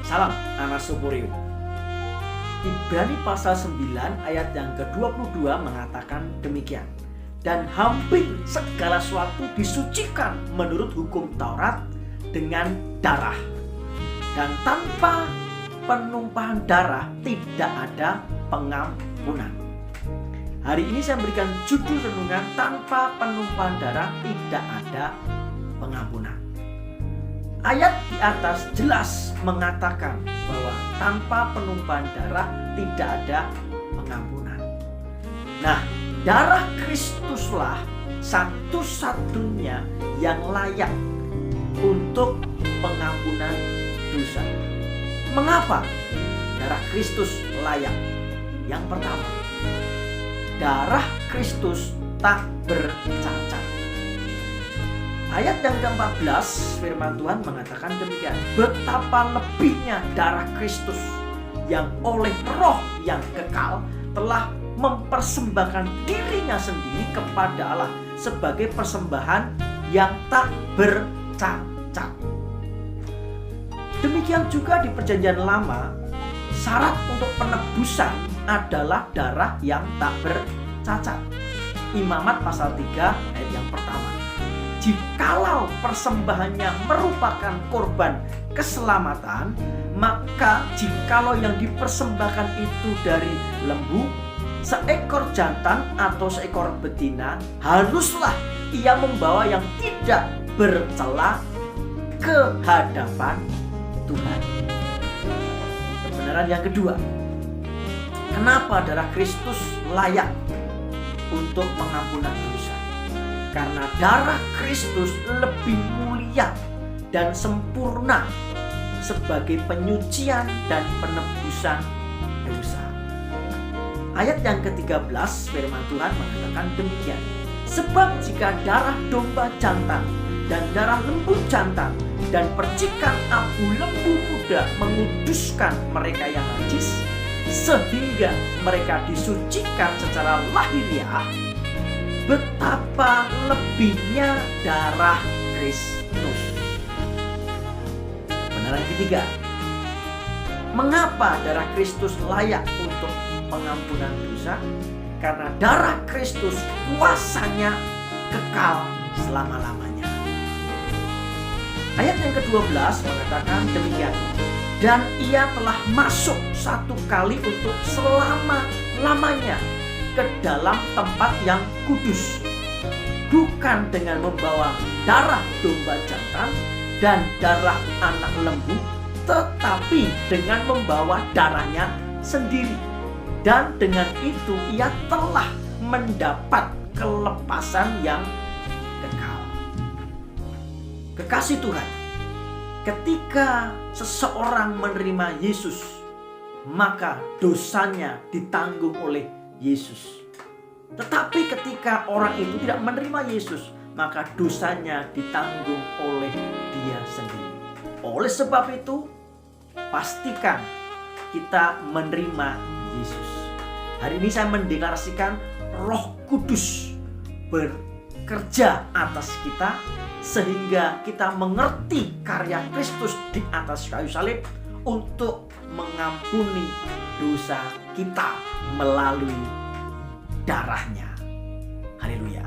Salam anak Supurium. Ibrani pasal 9 ayat yang ke-22 mengatakan demikian. Dan hampir segala sesuatu disucikan menurut hukum Taurat dengan darah. Dan tanpa penumpahan darah tidak ada pengampunan. Hari ini saya memberikan judul renungan, tanpa penumpahan darah tidak ada pengampunan. Ayat di atas jelas mengatakan bahwa tanpa penumpahan darah tidak ada pengampunan. Nah, darah Kristuslah satu-satunya yang layak untuk pengampunan dosa. Mengapa darah Kristus layak? Yang pertama, darah Kristus tak bercacat. Ayat yang ke-14 firman Tuhan mengatakan demikian. Betapa lebihnya darah Kristus yang oleh roh yang kekal telah mempersembahkan dirinya sendiri kepada Allah sebagai persembahan yang tak bercacat. Demikian juga di Perjanjian Lama, syarat untuk penebusan adalah darah yang tak bercacat. Imamat pasal 3 ayat yang pertama. Jikalau persembahannya merupakan korban keselamatan, maka jikalau yang dipersembahkan itu dari lembu, seekor jantan atau seekor betina, haruslah ia membawa yang tidak bercela ke hadapan Tuhan. Kebenaran yang kedua, kenapa darah Kristus layak untuk pengampunan dosa? Karena darah Kristus lebih mulia dan sempurna sebagai penyucian dan penebusan dosa. Ayat yang ke-13 firman Tuhan mengatakan demikian. Sebab jika darah domba jantan dan darah lembu jantan dan percikan abu lembu muda menguduskan mereka yang najis, sehingga mereka disucikan secara lahiriah, betapa lebihnya darah Kristus. Kebenaran ketiga, mengapa darah Kristus layak untuk pengampunan dosa? Karena darah Kristus kuasanya kekal selama-lamanya. Ayat yang ke-12 mengatakan demikian. Dan ia telah masuk satu kali untuk selama-lamanya ke dalam tempat yang kudus, bukan dengan membawa darah domba jantan dan darah anak lembu, tetapi dengan membawa darahnya sendiri. Dan dengan itu ia telah mendapat kelepasan yang kekal. Kekasih Tuhan, ketika seseorang menerima Yesus, maka dosanya ditanggung oleh Yesus. Tetapi ketika orang itu tidak menerima Yesus, maka dosanya ditanggung oleh dia sendiri. Oleh sebab itu, pastikan kita menerima Yesus. Hari ini saya mendeklarasikan Roh Kudus bekerja atas kita, sehingga kita mengerti karya Kristus di atas kayu salib untuk mengampuni dosa kita melalui darahnya. Haleluya.